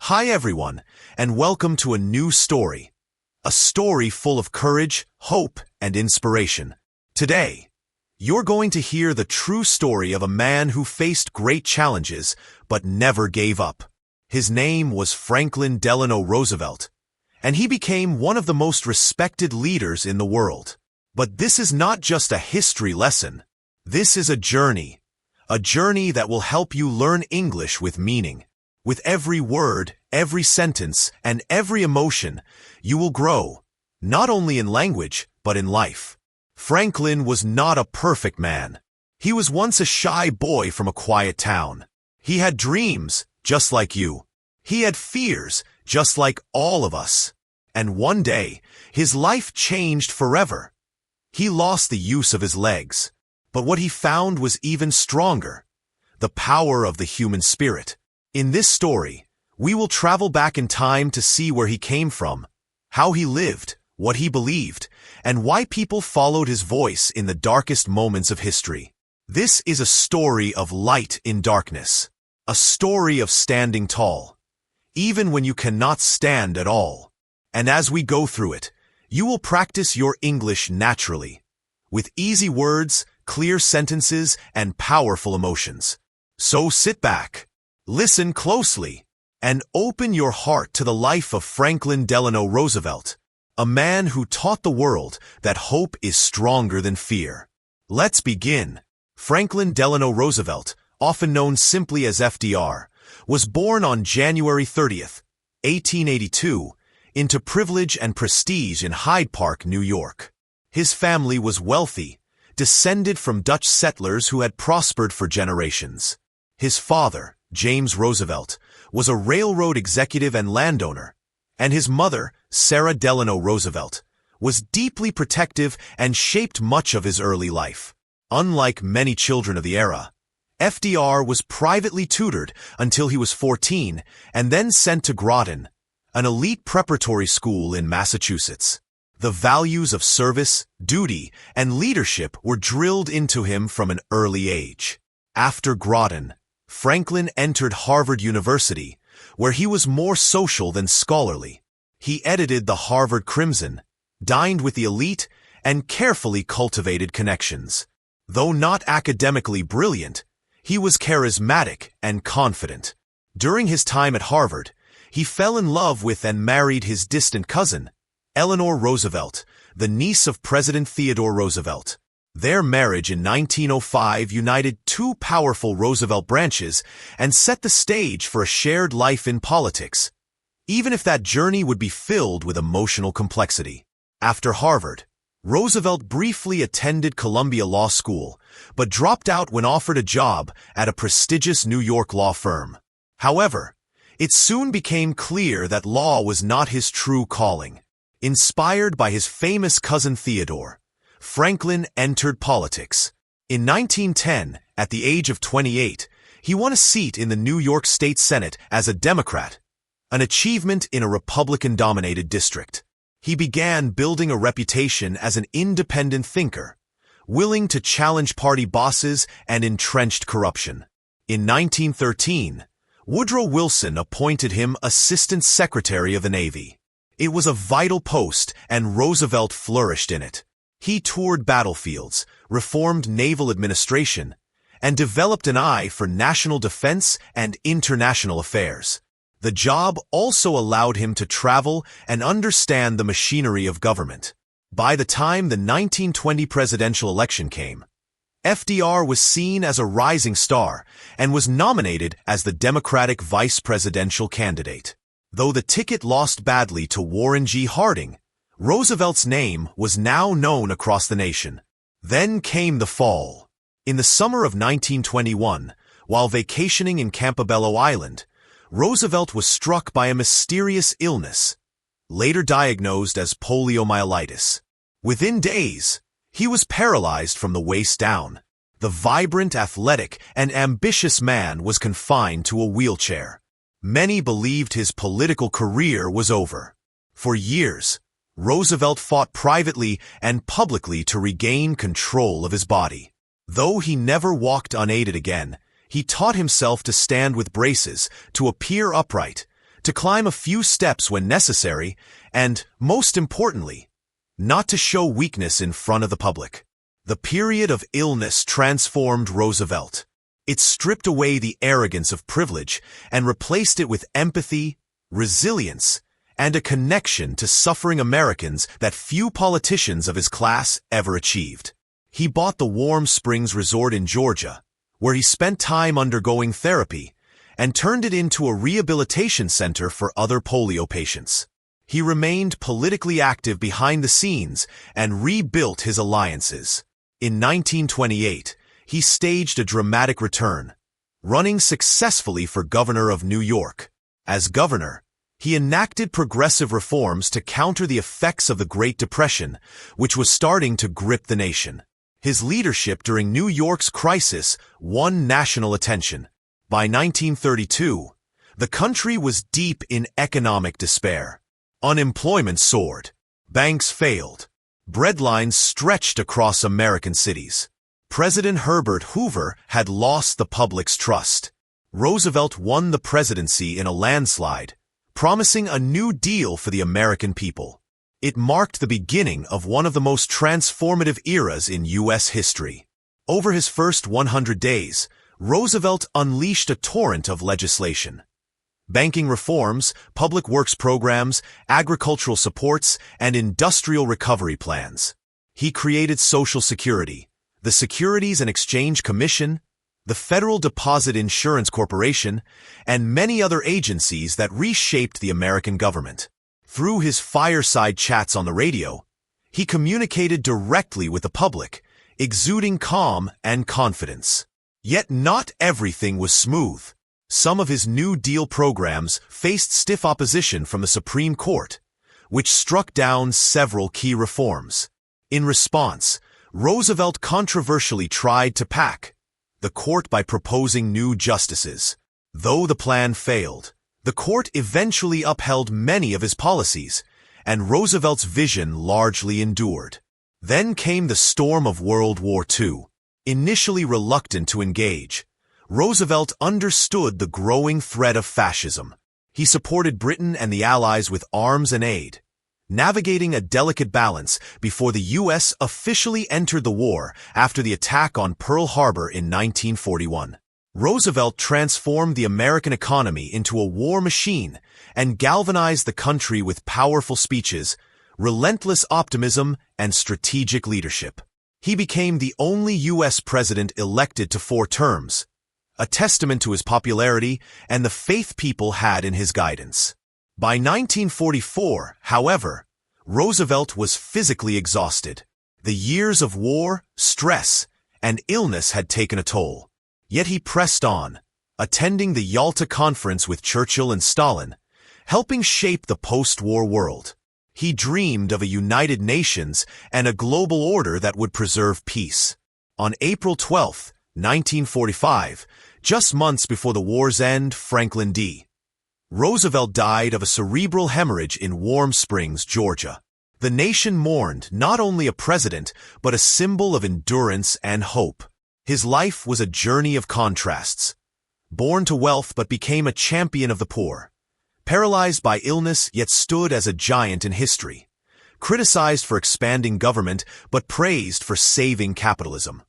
Hi everyone, and welcome to a new story. A story full of courage, hope, and inspiration. Today, you're going to hear the true story of a man who faced great challenges but never gave up. His name was Franklin Delano Roosevelt, and he became one of the most respected leaders in the world. But this is not just a history lesson. This is a journey that will help you learn English with meaning. With every word, every sentence, and every emotion, you will grow, not only in language, but in life. Franklin was not a perfect man. He was once a shy boy from a quiet town. He had dreams, just like you. He had fears, just like all of us. And one day, his life changed forever. He lost the use of his legs, but what he found was even stronger: the power of the human spirit. In this story, we will travel back in time to see where he came from, how he lived, what he believed, and why people followed his voice in the darkest moments of history. This is a story of light in darkness, a story of standing tall, even when you cannot stand at all. And as we go through it, you will practice your English naturally, with easy words, clear sentences, and powerful emotions. So sit back, listen closely, and open your heart to the life of Franklin Delano Roosevelt, a man who taught the world that hope is stronger than fear. Let's begin. Franklin Delano Roosevelt, often known simply as FDR, was born on January 30th, 1882, into privilege and prestige in Hyde Park, New York. His family was wealthy, descended from Dutch settlers who had prospered for generations. His father, James Roosevelt, was a railroad executive and landowner, and his mother, Sarah Delano Roosevelt, was deeply protective and shaped much of his early life. Unlike many children of the era, FDR was privately tutored until he was 14 and then sent to Groton, an elite preparatory school in Massachusetts. The values of service, duty, and leadership were drilled into him from an early age. After Groton, Franklin entered Harvard University, where he was more social than scholarly. He edited the Harvard Crimson, dined with the elite, and carefully cultivated connections. Though not academically brilliant, he was charismatic and confident. During his time at Harvard, he fell in love with and married his distant cousin, Eleanor Roosevelt, the niece of President Theodore Roosevelt. Their marriage in 1905 united two powerful Roosevelt branches and set the stage for a shared life in politics, even if that journey would be filled with emotional complexity. After Harvard, Roosevelt briefly attended Columbia Law School, but dropped out when offered a job at a prestigious New York law firm. However, it soon became clear that law was not his true calling. Inspired by his famous cousin Theodore, Franklin entered politics. In 1910, at the age of 28, he won a seat in the New York State Senate as a Democrat, an achievement in a Republican-dominated district. He began building a reputation as an independent thinker, willing to challenge party bosses and entrenched corruption. In 1913, Woodrow Wilson appointed him Assistant Secretary of the Navy. It was a vital post, and Roosevelt flourished in it. He toured battlefields, reformed naval administration, and developed an eye for national defense and international affairs. The job also allowed him to travel and understand the machinery of government. By the time the 1920 presidential election came, FDR was seen as a rising star and was nominated as the Democratic vice presidential candidate. Though the ticket lost badly to Warren G. Harding, Roosevelt's name was now known across the nation. Then came the fall. In the summer of 1921, while vacationing in Campobello Island, Roosevelt was struck by a mysterious illness, later diagnosed as poliomyelitis. Within days, he was paralyzed from the waist down. The vibrant, athletic, and ambitious man was confined to a wheelchair. Many believed his political career was over. For years, Roosevelt fought privately and publicly to regain control of his body. Though he never walked unaided again, he taught himself to stand with braces, to appear upright, to climb a few steps when necessary, and, most importantly, not to show weakness in front of the public. The period of illness transformed Roosevelt. It stripped away the arrogance of privilege and replaced it with empathy, resilience, and a connection to suffering Americans that few politicians of his class ever achieved. He bought the Warm Springs Resort in Georgia, where he spent time undergoing therapy, and turned it into a rehabilitation center for other polio patients. He remained politically active behind the scenes and rebuilt his alliances. In 1928, he staged a dramatic return, running successfully for governor of New York. As governor, he enacted progressive reforms to counter the effects of the Great Depression, which was starting to grip the nation. His leadership during New York's crisis won national attention. By 1932, the country was deep in economic despair. Unemployment soared, banks failed, breadlines stretched across American cities. President Herbert Hoover had lost the public's trust. Roosevelt won the presidency in a landslide, promising a new deal for the American people. It marked the beginning of one of the most transformative eras in U.S. history. Over his first 100 days, Roosevelt unleashed a torrent of legislation. Banking reforms, public works programs, agricultural supports, and industrial recovery plans. He created Social Security, the Securities and Exchange Commission, the Federal Deposit Insurance Corporation, and many other agencies that reshaped the American government. Through his fireside chats on the radio, he communicated directly with the public, exuding calm and confidence. Yet not everything was smooth. Some of his New Deal programs faced stiff opposition from the Supreme Court, which struck down several key reforms. In response, Roosevelt controversially tried to pack the court by proposing new justices. Though the plan failed, the court eventually upheld many of his policies, and Roosevelt's vision largely endured. Then came the storm of World War II. Initially reluctant to engage, Roosevelt understood the growing threat of fascism. He supported Britain and the Allies with arms and aid, navigating a delicate balance before the U.S. officially entered the war after the attack on Pearl Harbor in 1941. Roosevelt transformed the American economy into a war machine and galvanized the country with powerful speeches, relentless optimism, and strategic leadership. He became the only U.S. president elected to 4 terms, a testament to his popularity and the faith people had in his guidance. By 1944, however, Roosevelt was physically exhausted. The years of war, stress, and illness had taken a toll. Yet he pressed on, attending the Yalta Conference with Churchill and Stalin, helping shape the post-war world. He dreamed of a united nations and a global order that would preserve peace. On April 12, 1945, just months before the war's end, Franklin D. Roosevelt died of a cerebral hemorrhage in Warm Springs, Georgia. The nation mourned not only a president, but a symbol of endurance and hope. His life was a journey of contrasts. Born to wealth but became a champion of the poor. Paralyzed by illness yet stood as a giant in history. Criticized for expanding government but praised for saving capitalism.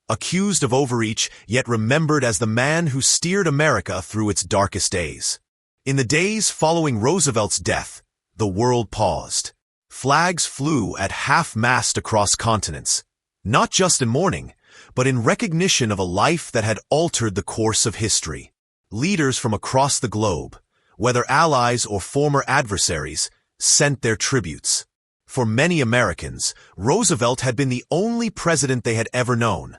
Accused of overreach yet remembered as the man who steered America through its darkest days. In the days following Roosevelt's death, the world paused. Flags flew at half-mast across continents, not just in mourning, but in recognition of a life that had altered the course of history. Leaders from across the globe, whether allies or former adversaries, sent their tributes. For many Americans, Roosevelt had been the only president they had ever known,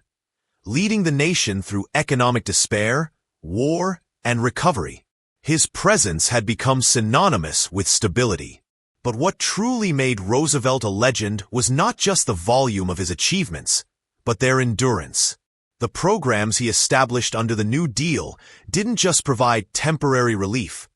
leading the nation through economic despair, war, and recovery. His presence had become synonymous with stability. But what truly made Roosevelt a legend was not just the volume of his achievements, but their endurance. The programs he established under the New Deal didn't just provide temporary relief.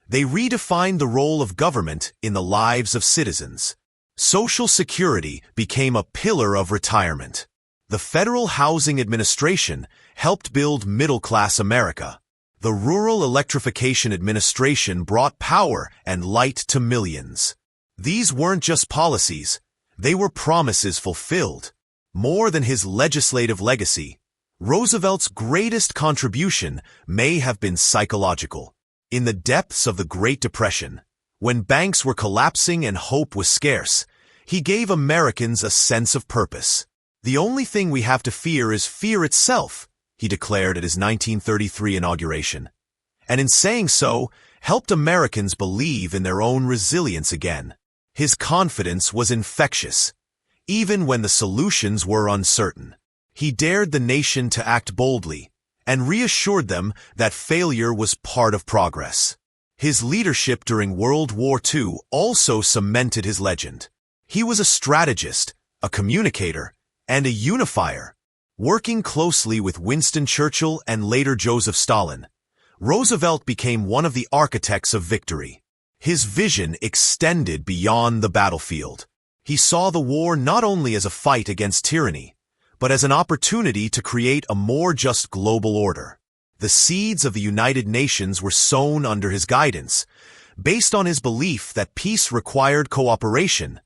They redefined the role of government in the lives of citizens. Social Security became a pillar of retirement. The Federal Housing Administration helped build middle-class America. The Rural Electrification Administration brought power and light to millions. These weren't just policies, they were promises fulfilled. More than his legislative legacy, Roosevelt's greatest contribution may have been psychological. In the depths of the Great Depression, when banks were collapsing and hope was scarce, he gave Americans a sense of purpose. "The only thing we have to fear is fear itself," he declared at his 1933 inauguration, and in saying so, helped Americans believe in their own resilience again. His confidence was infectious, even when the solutions were uncertain. He dared the nation to act boldly, and reassured them that failure was part of progress. His leadership during World War II also cemented his legend. He was a strategist, a communicator, and a unifier. Working closely with Winston Churchill and later Joseph Stalin, Roosevelt became one of the architects of victory. His vision extended beyond the battlefield. He saw the war not only as a fight against tyranny, but as an opportunity to create a more just global order. The seeds of the United Nations were sown under his guidance, based on his belief that peace required cooperation,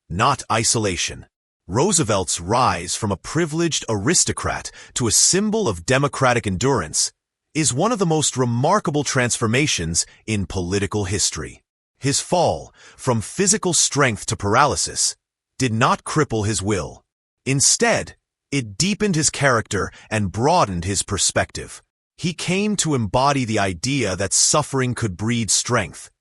not isolation. Roosevelt's rise from a privileged aristocrat to a symbol of democratic endurance is one of the most remarkable transformations in political history. His fall, from physical strength to paralysis, did not cripple his will. Instead, it deepened his character and broadened his perspective. He came to embody the idea that suffering could breed strength,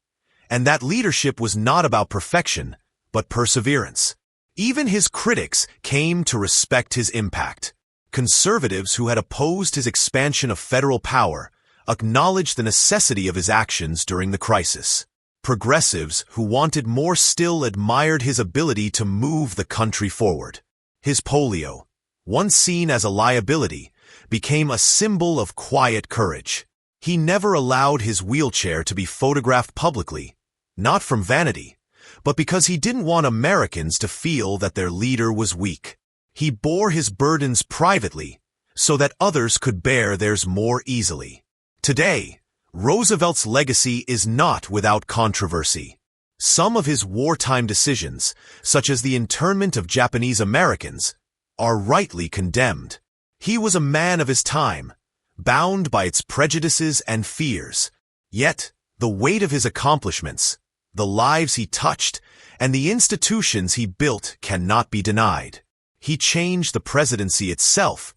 and that leadership was not about perfection, but perseverance. Even his critics came to respect his impact. Conservatives who had opposed his expansion of federal power acknowledged the necessity of his actions during the crisis. Progressives who wanted more still admired his ability to move the country forward. His polio, once seen as a liability, became a symbol of quiet courage. He never allowed his wheelchair to be photographed publicly, not from vanity, but because he didn't want Americans to feel that their leader was weak. He bore his burdens privately, so that others could bear theirs more easily. Today, Roosevelt's legacy is not without controversy. Some of his wartime decisions, such as the internment of Japanese Americans, are rightly condemned. He was a man of his time, bound by its prejudices and fears. Yet, the weight of his accomplishments, the lives he touched, and the institutions he built cannot be denied. He changed the presidency itself,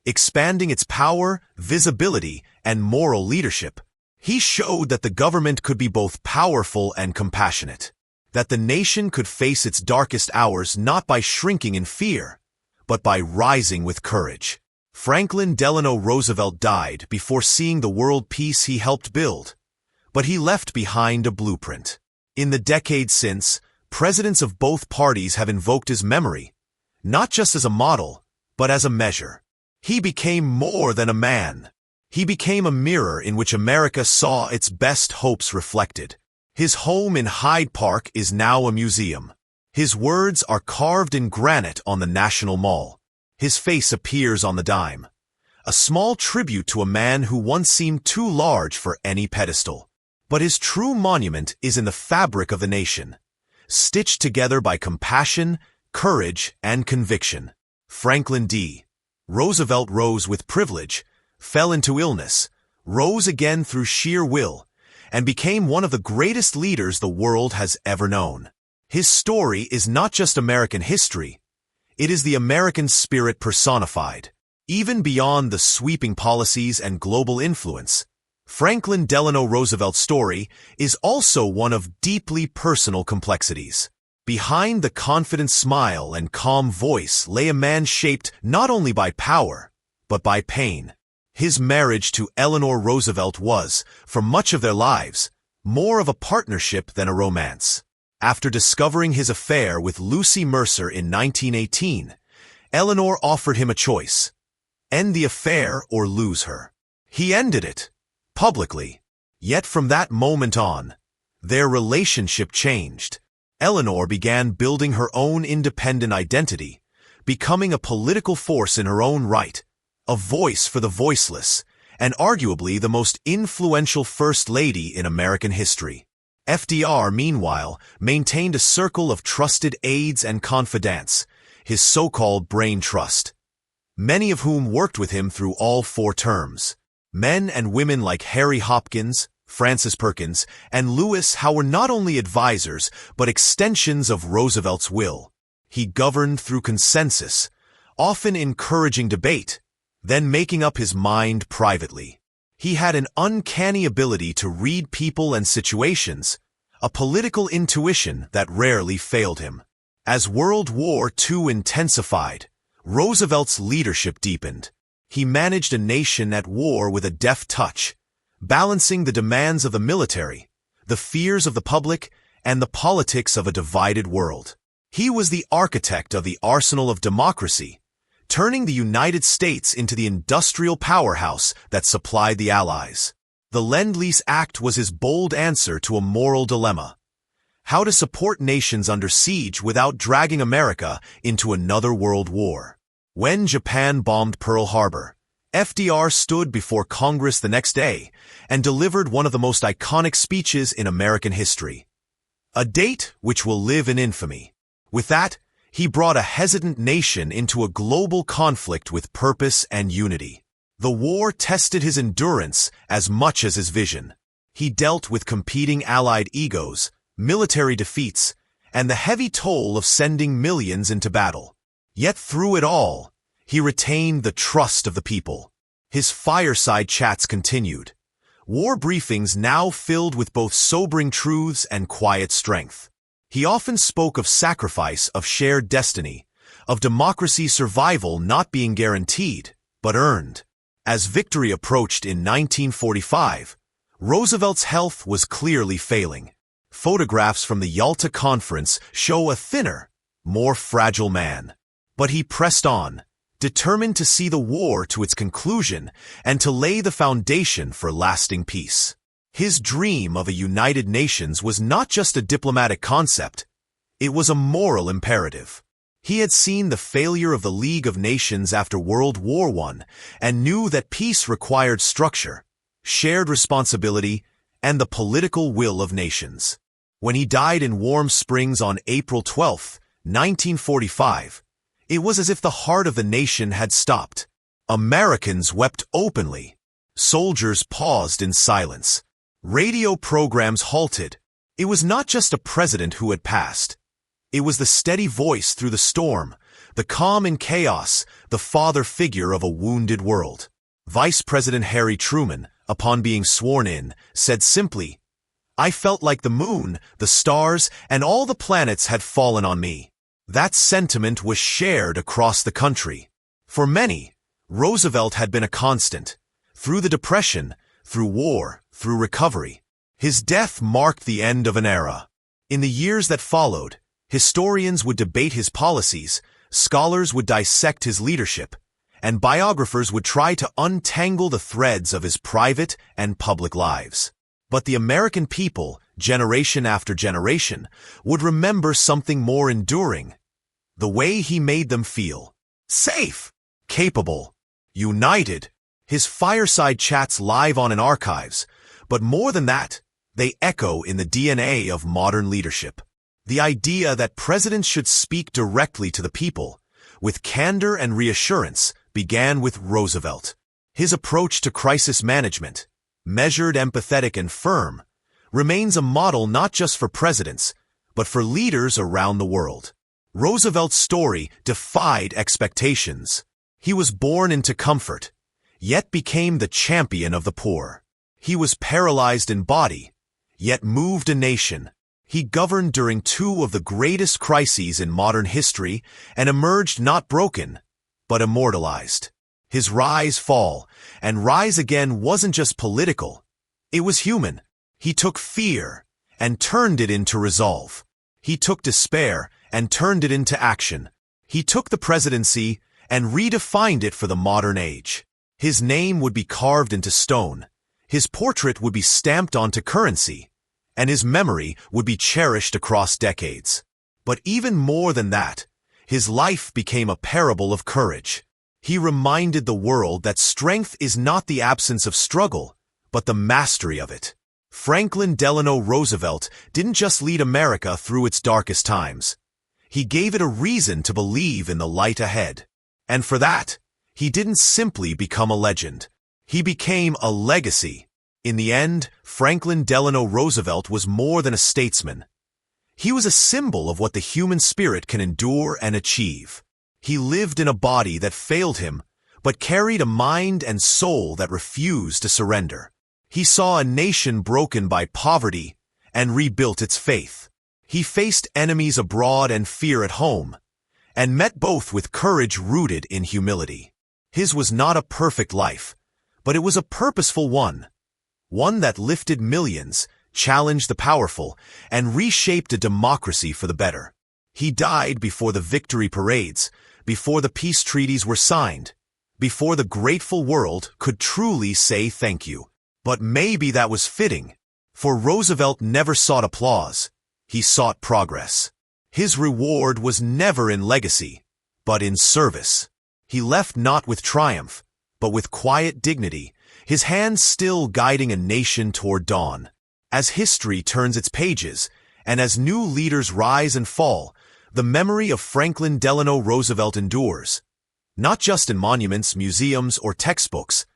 expanding its power, visibility, and moral leadership. He showed that the government could be both powerful and compassionate, that the nation could face its darkest hours not by shrinking in fear, but by rising with courage. Franklin Delano Roosevelt died before seeing the world peace he helped build, but he left behind a blueprint. In the decades since, presidents of both parties have invoked his memory, not just as a model, but as a measure. He became more than a man. He became a mirror in which America saw its best hopes reflected. His home in Hyde Park is now a museum. His words are carved in granite on the National Mall. His face appears on the dime, a small tribute to a man who once seemed too large for any pedestal. But his true monument is in the fabric of the nation, stitched together by compassion, courage, and conviction. Franklin D. Roosevelt rose with privilege, fell into illness, rose again through sheer will, and became one of the greatest leaders the world has ever known. His story is not just American history, it is the American spirit personified. Even beyond the sweeping policies and global influence, Franklin Delano Roosevelt's story is also one of deeply personal complexities. Behind the confident smile and calm voice lay a man shaped not only by power, but by pain. His marriage to Eleanor Roosevelt was, for much of their lives, more of a partnership than a romance. After discovering his affair with Lucy Mercer in 1918, Eleanor offered him a choice: end the affair or lose her. He ended it, publicly. Yet from that moment on, their relationship changed. Eleanor began building her own independent identity, becoming a political force in her own right, a voice for the voiceless, and arguably the most influential First Lady in American history. FDR, meanwhile, maintained a circle of trusted aides and confidants, his so-called brain trust, many of whom worked with him through all 4 terms. Men and women like Harry Hopkins, Francis Perkins, and Lewis Howe were not only advisors, but extensions of Roosevelt's will. He governed through consensus, often encouraging debate, then making up his mind privately. He had an uncanny ability to read people and situations, a political intuition that rarely failed him. As World War II intensified, Roosevelt's leadership deepened. He managed a nation at war with a deft touch, balancing the demands of the military, the fears of the public, and the politics of a divided world. He was the architect of the arsenal of democracy, turning the United States into the industrial powerhouse that supplied the Allies. The Lend-Lease Act was his bold answer to a moral dilemma: how to support nations under siege without dragging America into another world war. When Japan bombed Pearl Harbor, FDR stood before Congress the next day and delivered one of the most iconic speeches in American history, a date which will live in infamy. With that, he brought a hesitant nation into a global conflict with purpose and unity. The war tested his endurance as much as his vision. He dealt with competing Allied egos, military defeats, and the heavy toll of sending millions into battle. Yet through it all, he retained the trust of the people. His fireside chats continued, war briefings now filled with both sobering truths and quiet strength. He often spoke of sacrifice, of shared destiny, of democracy's survival not being guaranteed, but earned. As victory approached in 1945, Roosevelt's health was clearly failing. Photographs from the Yalta Conference show a thinner, more fragile man. But he pressed on, determined to see the war to its conclusion and to lay the foundation for lasting peace. His dream of a united nations was not just a diplomatic concept, it was a moral imperative. He had seen the failure of the League of Nations after World War I and knew that peace required structure, shared responsibility, and the political will of nations. When he died in Warm Springs on April 12, 1945, it was as if the heart of the nation had stopped. Americans wept openly. Soldiers paused in silence. Radio programs halted. It was not just a president who had passed. It was the steady voice through the storm, the calm in chaos, the father figure of a wounded world. Vice President Harry Truman, upon being sworn in, said simply, "I felt like the moon, the stars, and all the planets had fallen on me." That sentiment was shared across the country. For many, Roosevelt had been a constant. Through the Depression, through war, through recovery. His death marked the end of an era. In the years that followed, historians would debate his policies, scholars would dissect his leadership, and biographers would try to untangle the threads of his private and public lives. But the American people, generation after generation, would remember something more enduring: the way he made them feel. Safe, capable, united. His fireside chats live on in archives, but more than that, they echo in the DNA of modern leadership. The idea that presidents should speak directly to the people, with candor and reassurance, began with Roosevelt. His approach to crisis management, measured, empathetic, and firm, remains a model not just for presidents, but for leaders around the world. Roosevelt's story defied expectations. He was born into comfort, yet became the champion of the poor. He was paralyzed in body, yet moved a nation. He governed during two of the greatest crises in modern history and emerged not broken, but immortalized. His rise, and rise again wasn't just political. It was human. He took fear and turned it into resolve. He took despair and turned it into action. He took the presidency and redefined it for the modern age. His name would be carved into stone, his portrait would be stamped onto currency, and his memory would be cherished across decades. But even more than that, his life became a parable of courage. He reminded the world that strength is not the absence of struggle, but the mastery of it. Franklin Delano Roosevelt didn't just lead America through its darkest times. He gave it a reason to believe in the light ahead. And for that, he didn't simply become a legend. He became a legacy. In the end, Franklin Delano Roosevelt was more than a statesman. He was a symbol of what the human spirit can endure and achieve. He lived in a body that failed him, but carried a mind and soul that refused to surrender. He saw a nation broken by poverty and rebuilt its faith. He faced enemies abroad and fear at home, and met both with courage rooted in humility. His was not a perfect life, but it was a purposeful one. One that lifted millions, challenged the powerful, and reshaped a democracy for the better. He died before the victory parades, before the peace treaties were signed, before the grateful world could truly say thank you. But maybe that was fitting, for Roosevelt never sought applause. He sought progress. His reward was never in legacy, but in service. He left not with triumph, but with quiet dignity, his hands still guiding a nation toward dawn. As history turns its pages, and as new leaders rise and fall, the memory of Franklin Delano Roosevelt endures. Not just in monuments, museums, or textbooks,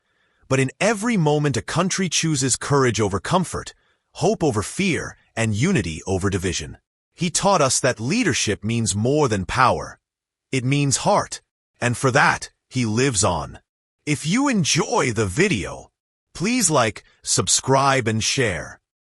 but in every moment a country chooses courage over comfort, hope over fear, and unity over division. He taught us that leadership means more than power. It means heart, and for that, he lives on. If you enjoy the video, please like, subscribe, and share.